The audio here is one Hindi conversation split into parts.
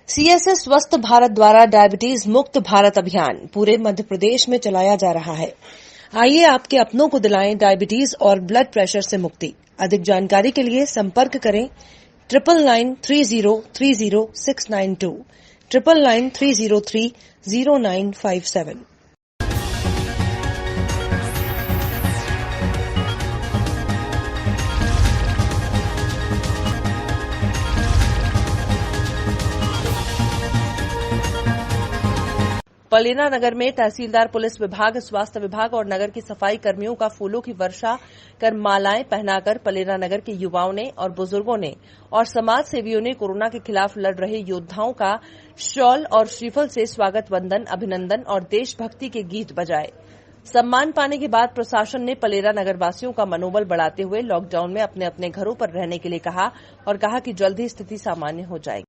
सीएसए स्वस्थ भारत द्वारा डायबिटीज मुक्त भारत अभियान पूरे मध्य प्रदेश में चलाया जा रहा है। आइए आपके अपनों को दिलाएं डायबिटीज और ब्लड प्रेशर से मुक्ति। अधिक जानकारी के लिए संपर्क करें 9993030692 9993030957। पलेरा नगर में तहसीलदार, पुलिस विभाग, स्वास्थ्य विभाग और नगर की सफाई कर्मियों का फूलों की वर्षा कर मालाएं पहनाकर पलेरा नगर के युवाओं ने और बुजुर्गों ने और समाज सेवियों ने कोरोना के खिलाफ लड़ रहे योद्धाओं का शॉल और श्रीफल से स्वागत, वंदन, अभिनंदन और देशभक्ति के गीत बजाए। सम्मान पाने के बाद प्रशासन ने पलेरा नगरवासियों का मनोबल बढ़ाते हुए लॉकडाउन में अपने अपने घरों पर रहने के लिए कहा और कहा कि जल्द ही स्थिति सामान्य हो जाएगी।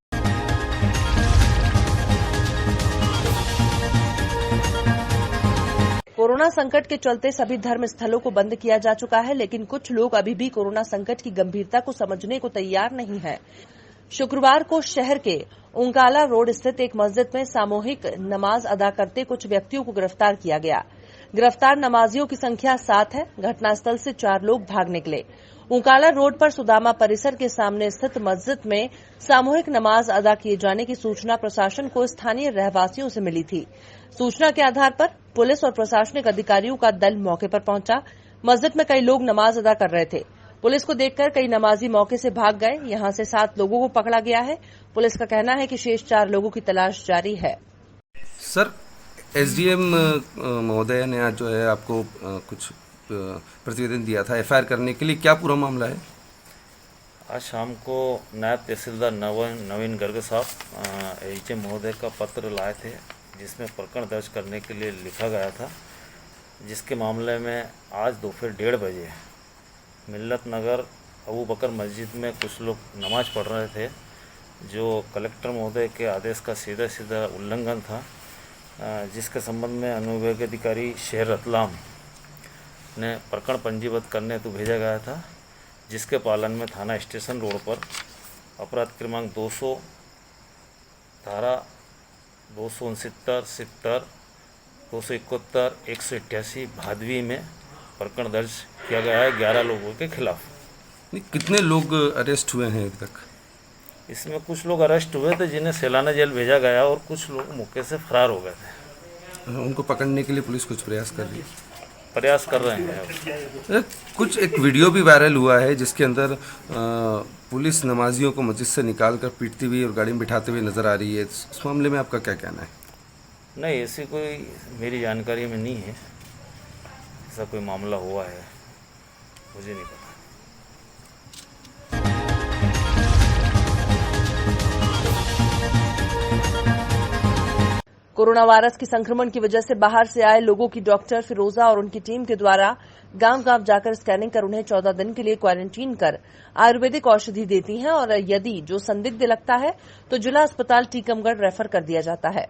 कोरोना संकट के चलते सभी धर्म स्थलों को बंद किया जा चुका है, लेकिन कुछ लोग अभी भी कोरोना संकट की गंभीरता को समझने को तैयार नहीं है। शुक्रवार को शहर के उंकाला रोड स्थित एक मस्जिद में सामूहिक नमाज अदा करते कुछ व्यक्तियों को गिरफ्तार किया गया। गिरफ्तार नमाजियों की संख्या 7 है। घटनास्थल से 4 लोग भाग निकले। उंकाला रोड पर सुदामा परिसर के सामने स्थित मस्जिद में सामूहिक नमाज अदा किए जाने की सूचना प्रशासन को स्थानीय रहवासियों से मिली थी। सूचना के आधार पर पुलिस और प्रशासनिक अधिकारियों का दल मौके पर पहुंचा। मस्जिद में कई लोग नमाज अदा कर रहे थे। पुलिस को देखकर कई नमाजी मौके से भाग गए। यहां से 7 लोगों को पकड़ा गया है। पुलिस का कहना है कि शेष 4 लोगों की तलाश जारी है। सर, एसडीएम महोदय ने आज जो है आपको कुछ प्रतिवेदन दिया था एफआईआर करने के लिए, क्या पूरा मामला है? आज शाम को नायब तहसीलदार नवीन गर्ग साहब एसडीएम महोदय का पत्र लाए थे, जिसमें प्रकरण दर्ज करने के लिए लिखा गया था, जिसके मामले में आज दोपहर 1:30 बजे मिल्लत नगर अबू बकर मस्जिद में कुछ लोग नमाज पढ़ रहे थे, जो कलेक्टर महोदय के आदेश का सीधा सीधा उल्लंघन था, जिसके संबंध में अनुविभागीय अधिकारी शहर रतलाम ने प्रकरण पंजीबद्ध करने हेतु भेजा गया था, जिसके पालन में थाना स्टेशन रोड पर अपराध क्रमांक 200 धारा 269, 70, 271, 188 भादवी में प्रकरण दर्ज किया गया है 11 लोगों के खिलाफ। कितने लोग अरेस्ट हुए हैं अभी तक? इसमें कुछ लोग अरेस्ट हुए थे जिन्हें सेलाना जेल भेजा गया और कुछ लोग मौके से फरार हो गए थे। उनको पकड़ने के लिए पुलिस कुछ प्रयास कर रही है? प्रयास कर रहे हैं। कुछ एक वीडियो भी वायरल हुआ है जिसके अंदर पुलिस नमाजियों को मस्जिद से निकालकर पीटती हुई और गाड़ी में बिठाते हुए नजर आ रही है। इस मामले में आपका क्या कहना है? नहीं, ऐसी कोई मेरी जानकारी में नहीं है, ऐसा कोई मामला हुआ है, मुझे नहीं पता। कोरोना वायरस की संक्रमण की वजह से बाहर से आए लोगों की डॉक्टर फिरोजा और उनकी टीम के द्वारा गांव-गांव जाकर स्कैनिंग कर उन्हें 14 दिन के लिए क्वारंटीन कर आयुर्वेदिक औषधि देती हैं और यदि जो संदिग्ध लगता है तो जिला अस्पताल टीकमगढ़ रेफर कर दिया जाता है,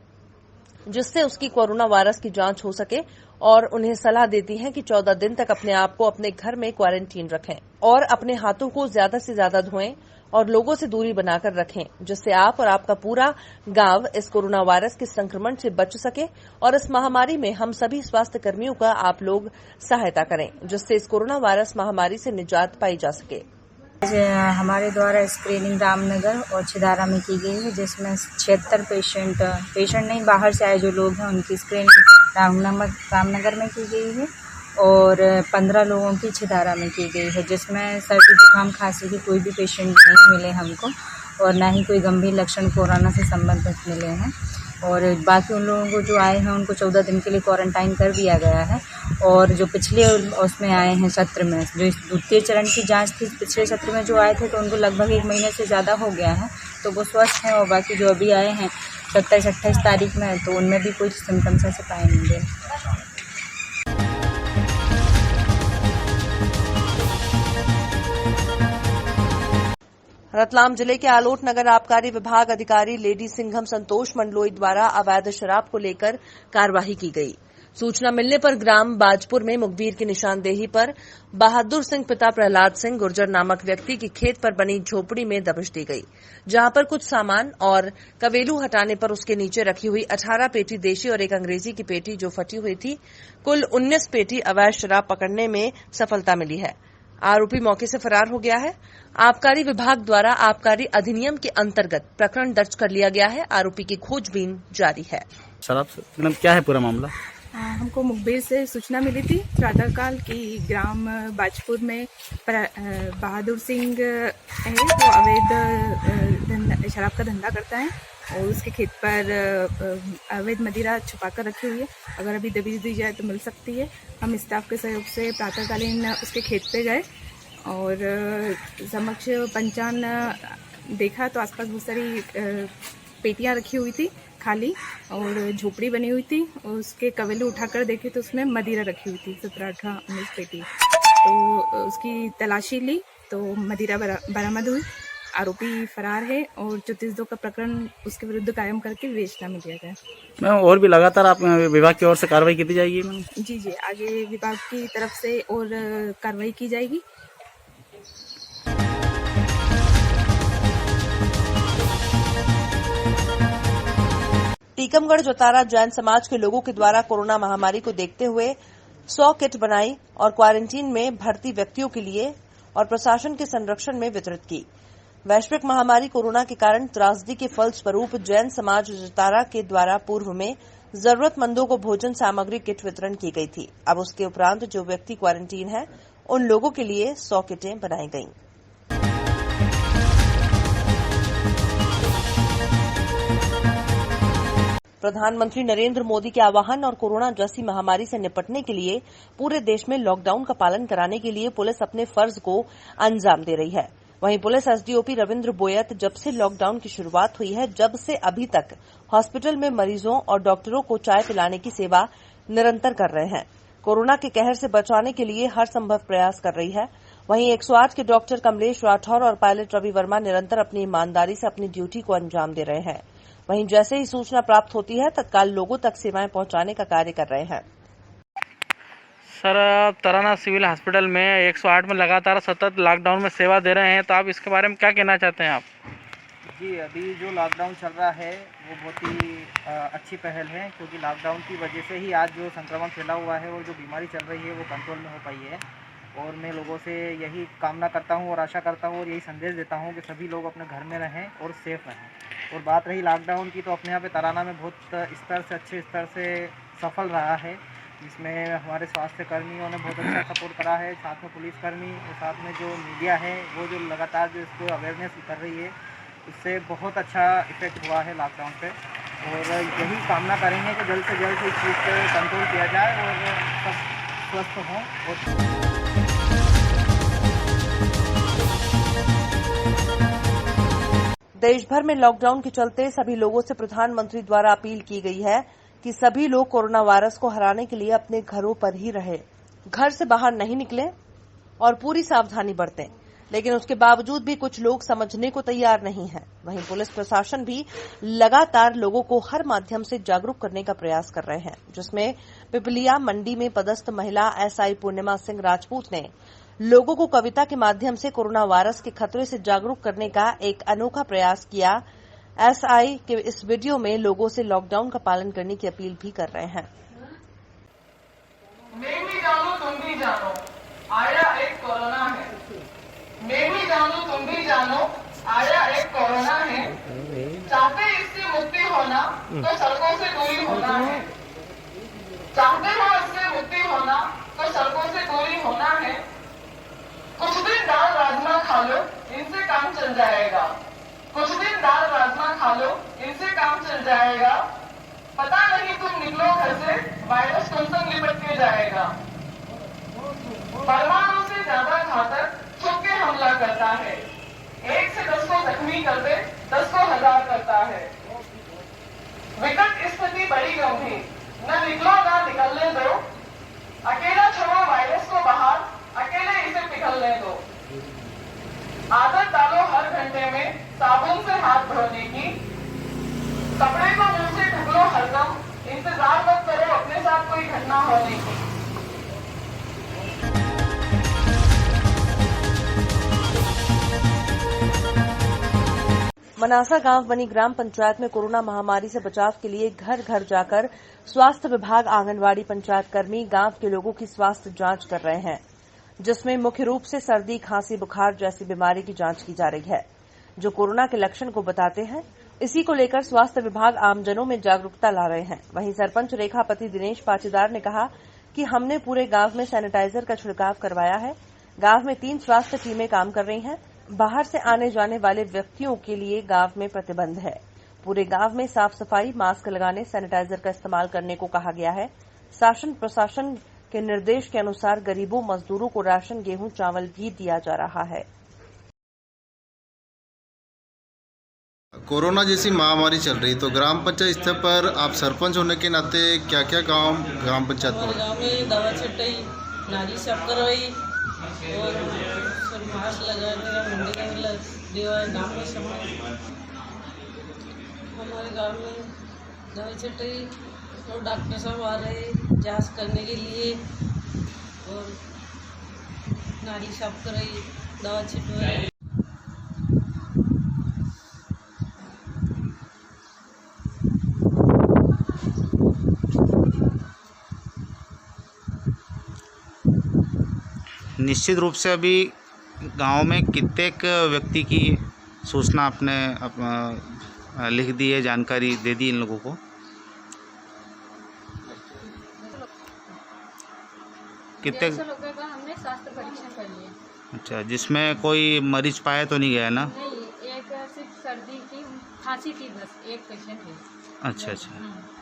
जिससे उसकी कोरोना वायरस की जांच हो सके और उन्हें सलाह देती हैं कि 14 दिन तक अपने आप को अपने घर में क्वारंटीन रखें और अपने हाथों को ज्यादा से ज्यादा धोएं और लोगों से दूरी बनाकर रखें, जिससे आप और आपका पूरा गांव इस कोरोना वायरस के संक्रमण से बच सके और इस महामारी में हम सभी स्वास्थ्य कर्मियों का आप लोग सहायता करें, जिससे इस कोरोना वायरस महामारी से निजात पाई जा सके। हमारे द्वारा स्क्रीनिंग रामनगर और छिदारा में की गई है, जिसमें 76 पेशेंट नहीं बाहर से आए जो लोग हैं उनकी स्क्रीनिंग रामनगर में की गई है और 15 लोगों की छिदारा में की गई है, जिसमें सर्दी जुकाम खांसी के कोई भी पेशेंट नहीं मिले हमको और ना ही कोई गंभीर लक्षण कोरोना से संबंधित मिले हैं। और बाकी उन लोगों को जो आए हैं उनको 14 दिन के लिए क्वारंटाइन कर दिया गया है और जो पिछले उसमें आए हैं सत्र में, जो द्वितीय चरण की जांच थी पिछले सत्र में जो आए थे तो उनको लगभग 1 महीने से ज़्यादा हो गया है, तो वो स्वस्थ हैं। और बाकी जो अभी आए हैं 27-28 तारीख में, तो उनमें भी कोई सिम्टम्स ऐसे पाए नहीं गए। रतलाम जिले के आलोट नगर आबकारी विभाग अधिकारी लेडी सिंघम संतोष मंडलोई द्वारा अवैध शराब को लेकर कार्यवाही की गई। सूचना मिलने पर ग्राम बाजपुर में मुखबिर की निशानदेही पर बहादुर सिंह पिता प्रहलाद सिंह गुर्जर नामक व्यक्ति की खेत पर बनी झोपड़ी में दबिश दी गई, जहां पर कुछ सामान और कवेलू हटाने पर उसके नीचे रखी हुई 18 पेटी देशी और एक अंग्रेजी की पेटी जो फटी हुई थी, कुल 19 पेटी अवैध शराब पकड़ने में सफलता मिली है। आरोपी मौके से फरार हो गया है। आबकारी विभाग द्वारा आबकारी अधिनियम के अंतर्गत प्रकरण दर्ज कर लिया गया है। आरोपी की खोजबीन जारी है। शराब से मतलब क्या है पूरा मामला? हमको मुखबिर से सूचना मिली थी प्रातःकाल की ग्राम बाजपुर में बहादुर सिंह है, वो अवैध शराब का धंधा करता है और उसके खेत पर अवैध मदिरा छुपा कर रखी हुई है। अगर अभी दबिश दी जाए तो मिल सकती है। हम स्टाफ के सहयोग से प्रातःकालीन उसके खेत पे गए और समक्ष पंचान देखा तो आसपास बहुत सारी पेटियां रखी हुई थी खाली और झोपड़ी बनी हुई थी और उसके कवेलू उठाकर देखे तो उसमें मदिरा रखी हुई थी 17-18-19 पेटी। तो उसकी तलाशी ली तो मदिरा बरामद हुई। आरोपी फरार है और 34(2) का प्रकरण उसके विरुद्ध कायम करके विवेचना में दिया गया। मैम और भी लगातार आप विभाग की ओर से कार्रवाई की जाएगी? मैम जी आगे विभाग की तरफ से और कार्रवाई की जाएगी। टीकमगढ़ जोतारा जैन समाज के लोगों के द्वारा कोरोना महामारी को देखते हुए 100 किट बनाई और क्वारंटीन में भर्ती व्यक्तियों के लिए और प्रशासन के संरक्षण में वितरित की। वैश्विक महामारी कोरोना के कारण त्रासदी के फलस्वरूप जैन समाज जोतारा के द्वारा पूर्व में जरूरतमंदों को भोजन सामग्री किट वितरण की गई थी। अब उसके उपरांत जो व्यक्ति क्वारंटीन है उन लोगों के लिए 100 किटें बनाई गईं। प्रधानमंत्री नरेंद्र मोदी के आह्वान और कोरोना जैसी महामारी से निपटने के लिए पूरे देश में लॉकडाउन का पालन कराने के लिए पुलिस अपने फर्ज को अंजाम दे रही है। वहीं पुलिस एसडीओपी रविंद्र बोयत जब से लॉकडाउन की शुरुआत हुई है जब से अभी तक हॉस्पिटल में मरीजों और डॉक्टरों को चाय पिलाने की सेवा निरंतर कर रहे हैं। कोरोना के कहर से बचाने के लिए हर संभव प्रयास कर रही है। वहीं 108 के डॉक्टर कमलेश राठौर और पायलट रवि वर्मा निरंतर अपनी ईमानदारी से अपनी ड्यूटी को अंजाम दे रहे हैं। वहीं जैसे ही सूचना प्राप्त होती है तत्काल लोगों तक सेवाएं पहुंचाने का कार्य कर रहे हैं। सर, तराना सिविल हॉस्पिटल में 108 में लगातार सतत लॉकडाउन में सेवा दे रहे हैं, तो आप इसके बारे में क्या कहना चाहते हैं आप? जी, अभी जो लॉकडाउन चल रहा है वो बहुत ही अच्छी पहल है, क्योंकि लॉकडाउन की वजह से ही आज जो संक्रमण फैला हुआ है और जो बीमारी चल रही है वो कंट्रोल में हो पाई है। और मैं लोगों से यही कामना करता हूं और आशा करता हूं और यही संदेश देता हूं कि सभी लोग अपने घर में रहें और सेफ रहें। और बात रही लॉकडाउन की, तो अपने यहाँ पे तराना में बहुत अच्छे स्तर से सफल रहा है, जिसमें हमारे स्वास्थ्य कर्मियों ने बहुत अच्छा सपोर्ट करा है, साथ में पुलिसकर्मी और साथ में जो मीडिया है वो जो लगातार जो इसको अवेयरनेस कर रही है, उससे बहुत अच्छा इफेक्ट हुआ है लॉकडाउन पे। और यही कामना करेंगे कि जल्द से जल्द इस चीज़ पर कंट्रोल किया जाए और सब स्वस्थ हों। और देश भर में लॉकडाउन के चलते सभी लोगों से प्रधानमंत्री द्वारा अपील की गई है कि सभी लोग कोरोना वायरस को हराने के लिए अपने घरों पर ही रहें, घर से बाहर नहीं निकलें और पूरी सावधानी बरतें। लेकिन उसके बावजूद भी कुछ लोग समझने को तैयार नहीं हैं। वहीं पुलिस प्रशासन भी लगातार लोगों को हर माध्यम से जागरूक करने का प्रयास कर रहे हैं, जिसमें पिपलिया मंडी में पदस्थ महिला एसआई पूर्णिमा सिंह राजपूत ने लोगों को कविता के माध्यम से कोरोना वायरस के खतरे से जागरूक करने का एक अनोखा प्रयास किया। एसआई के इस वीडियो में लोगों से लॉकडाउन का पालन करने की अपील भी कर रहे हैं। मैं भी जानू तुम भी जानो, आया एक कोरोना है। मैं भी जानू तुम भी जानो, आया एक कोरोना है। चाहते इससे मुक्ति होना तो सड़कों से दूरी होना है। चाहते हो इससे मुक्ति होना तो सड़कों से दूरी होना है। कुछ दिन दाल राजमा खा लो, इनसे काम चल जाएगा। कुछ दिन दाल राजमा खा लो, इनसे काम चल जाएगा। पता नहीं तुम निकलो घर से, वायरस तुम संग लिपट के जाएगा। परमाणु से ज्यादा घातक छुप के हमला करता है। 1 से 10 को जख्मी कर दे, 10 को 1000 करता है। विकट स्थिति बड़ी गंभीर, न निकलो ना निकलने दो। अकेला छोड़ो वायरस को बाहर, अकेले इसे पिघलने दो। आदत डालो हर घंटे में साबुन से हाथ धोने की। कपड़े को मुंह से ढक लो हरदम, इंतजार मत करो अपने साथ कोई घटना होने की। मनासा गांव बनी ग्राम पंचायत में कोरोना महामारी से बचाव के लिए घर घर जाकर स्वास्थ्य विभाग, आंगनवाड़ी, पंचायत कर्मी गांव के लोगों की स्वास्थ्य जांच कर रहे हैं, जिसमें मुख्य रूप से सर्दी, खांसी, बुखार जैसी बीमारी की जांच की जा रही है, जो कोरोना के लक्षण को बताते हैं। इसी को लेकर स्वास्थ्य विभाग आमजनों में जागरूकता ला रहे हैं। वहीं सरपंच रेखापति दिनेश पाटीदार ने कहा कि हमने पूरे गांव में सैनिटाइजर का छिड़काव करवाया है। गांव में 3 स्वास्थ्य टीमें काम कर रही हैं। बाहर से आने जाने वाले व्यक्तियों के लिए गांव में प्रतिबंध है। पूरे गांव में साफ सफाई, मास्क लगाने, सैनिटाइजर का इस्तेमाल करने को कहा गया है। शासन प्रशासन के निर्देश के अनुसार गरीबों, मजदूरों को राशन, गेहूं, चावल भी दिया जा रहा है। कोरोना जैसी महामारी चल रही, तो ग्राम पंचायत स्तर पर आप सरपंच होने के नाते क्या क्या काम ग्राम पंचायत में? गाँव में दवा छटाई, नाली साफ करवाई और मास्क लगाने का देवा गाँव में सब। हमारे गाँव में दवा छटाई और डॉक्टर साहब आ रहे जांच करने के लिए और नाली साफ कराई, दवा छिटवाई। निश्चित रूप से अभी गांव में कितने व्यक्ति की सूचना आपने लिख दी है, जानकारी दे दी इन लोगों को? कितने लोगों का हमने स्वास्थ्य परीक्षण कर लिया। अच्छा, जिसमें कोई मरीज पाया तो नहीं गया ना? नहीं, एक सिर्फ सर्दी की खांसी थी, बस एक पेशेंट है। अच्छा,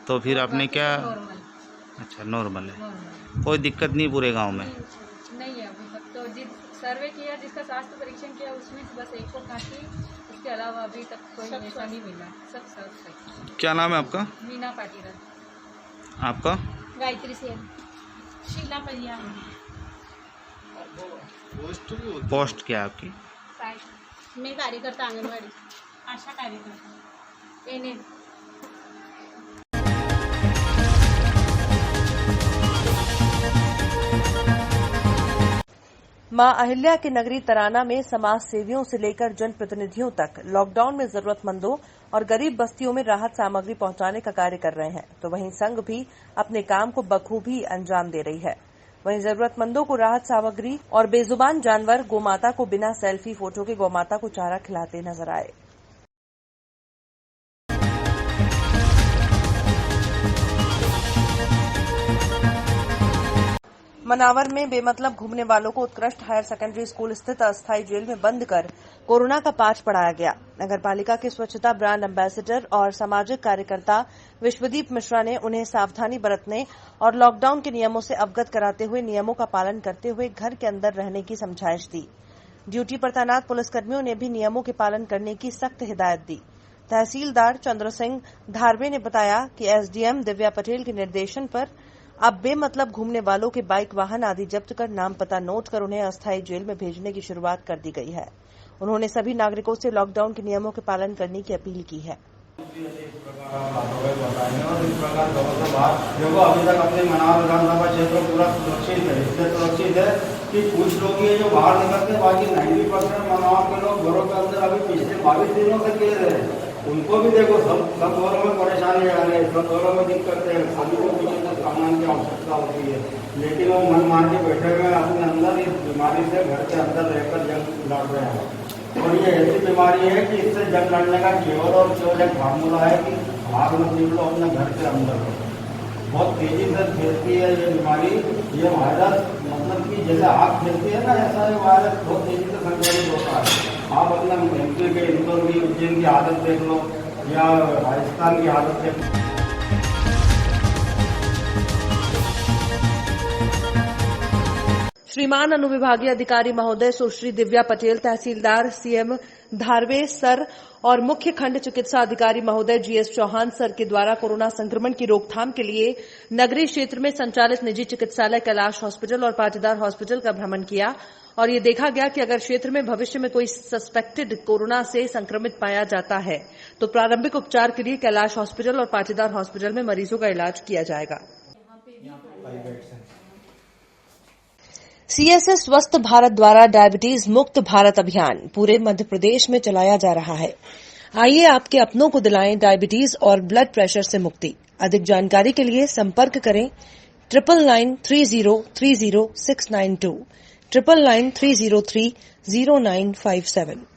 तो फिर आपने क्या? अच्छा, नॉर्मल है, कोई दिक्कत नहीं पूरे गांव में? नहीं है अभी तक तो। जिस सर्वे किया, जिसका स्वास्थ्य परीक्षण किया, उसमें बस एक को खांसी, उसके अलावा अभी तक कोई ऐसा नहीं मिला। सब स्वस्थ। क्या नाम है आपका? मीना पाटीदार। आपका? गायत्री सेन। शीला भैया। पोस्ट क्या है आपकी? मैं कार्यकर्ता आंगनवाड़ी, आशा कार्यकर्ता, एनएम। मां अहिल्या की नगरी तराना में समाज सेवियों से लेकर जनप्रतिनिधियों तक लॉकडाउन में जरूरतमंदों और गरीब बस्तियों में राहत सामग्री पहुंचाने का कार्य कर रहे हैं, तो वहीं संघ भी अपने काम को बखूबी अंजाम दे रही है। वहीं जरूरतमंदों को राहत सामग्री और बेजुबान जानवर गोमाता को बिना सेल्फी फोटो के गोमाता को चारा खिलाते नजर आए। मनावर में बेमतलब घूमने वालों को उत्कृष्ट हायर सेकेंडरी स्कूल स्थित अस्थायी जेल में बंद कर कोरोना का पाठ पढ़ाया गया। नगर पालिका के स्वच्छता ब्रांड एम्बेसडर और सामाजिक कार्यकर्ता विश्वदीप मिश्रा ने उन्हें सावधानी बरतने और लॉकडाउन के नियमों से अवगत कराते हुए नियमों का पालन करते हुए घर के अंदर रहने की समझाइश दी। ड्यूटी पर तैनात पुलिसकर्मियों ने भी नियमों के पालन करने की सख्त हिदायत दी। तहसीलदार चंद्र सिंह धारवे ने बताया कि एसडीएम दिव्या पटेल के निर्देशन पर अब बेमतलब घूमने वालों के बाइक, वाहन आदि जब्त कर नाम पता नोट कर उन्हें अस्थायी जेल में भेजने की शुरुआत कर दी गई है। उन्होंने सभी नागरिकों से लॉकडाउन के नियमों के पालन करने की अपील की है। देखो, अभी तक अपने मनावर विधानसभा क्षेत्र पूरा सुरक्षित है। इसलिए सुरक्षित है कि कुछ लोग ये जो बाहर निकलते, बाकी 90% मनावर के लोग घरों के अंदर अभी पिछले 22 दिनों से घेर रहे हैं। उनको भी देखो, सब घरों में परेशानी आ रही है, सब घरों में दिक्कत है, सभी को कुछ सामान की आवश्यकता होती है, लेकिन वो मन मान के बैठे हुए अपने अंदर इस बीमारी से घर के अंदर रहकर जंग लड़ रहे हैं। और ये ऐसी बीमारी है कि इससे जंग लड़ने का केवल और केवल एक फार्मूला है कि भाग मत निकलो अपने घर के अंदर। बहुत तेजी से फैलती है ये बीमारी। ये वायरस मतलब कि जैसे आग फैलती है ना, ऐसा ये वायरस बहुत तेजी से संक्रमित होता है। आप अपने एमपी के इंदौर की, उज्जैन की हालत देख लो या राजस्थान की हालत देख लो। श्रीमान अनुविभागीय अधिकारी महोदय सुश्री दिव्या पटेल, तहसीलदार सीएम धारवे सर और मुख्य खंड चिकित्सा अधिकारी महोदय जीएस चौहान सर के द्वारा कोरोना संक्रमण की रोकथाम के लिए नगरीय क्षेत्र में संचालित निजी चिकित्सालय कैलाश हॉस्पिटल और पाटीदार हॉस्पिटल का भ्रमण किया और ये देखा गया कि अगर क्षेत्र में भविष्य में कोई सस्पेक्टेड कोरोना से संक्रमित पाया जाता है तो प्रारंभिक उपचार के लिए कैलाश हॉस्पिटल और पाटीदार हॉस्पिटल में मरीजों का इलाज किया जाएगा। सीएसएस स्वस्थ भारत द्वारा डायबिटीज मुक्त भारत अभियान पूरे मध्य प्रदेश में चलाया जा रहा है। आइए आपके अपनों को दिलाएं डायबिटीज और ब्लड प्रेशर से मुक्ति। अधिक जानकारी के लिए संपर्क करें 9993030692 9993030957।